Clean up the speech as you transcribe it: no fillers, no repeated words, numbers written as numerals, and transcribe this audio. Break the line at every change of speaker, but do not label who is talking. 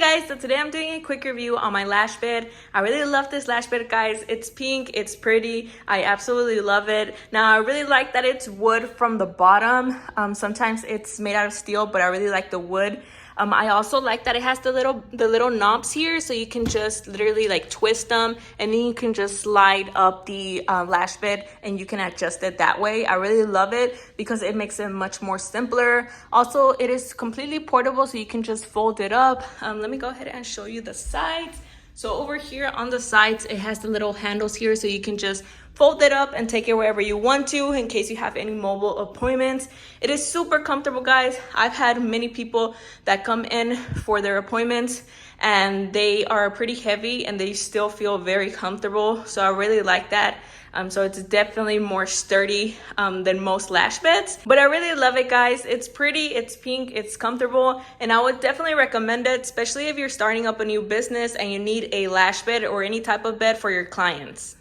guys, so today I'm doing a quick review on my lash bed. I really love this lash bed, guys. It's pink, it's pretty, I absolutely love it. Now I really like that it's wood from the bottom. Sometimes it's made out of steel, but I really like the wood. I also like that it has the little knobs here, so you can just literally like twist them, and then you can just slide up the lash bed and you can adjust it that way. I really love it because it makes it much more simpler. Also, it is completely portable, so you can just fold it up. Let me go ahead and show you the sides. So over here on the sides, it has the little handles here, so you can just fold it up and take it wherever you want to in case you have any mobile appointments. It is super comfortable, guys. I've had many people that come in for their appointments and they are pretty heavy and they still feel very comfortable. So I really like that. So it's definitely more sturdy than most lash beds, but I really love it, guys. It's pretty, it's pink, it's comfortable, and I would definitely recommend it, especially if you're starting up a new business and you need a lash bed or any type of bed for your clients.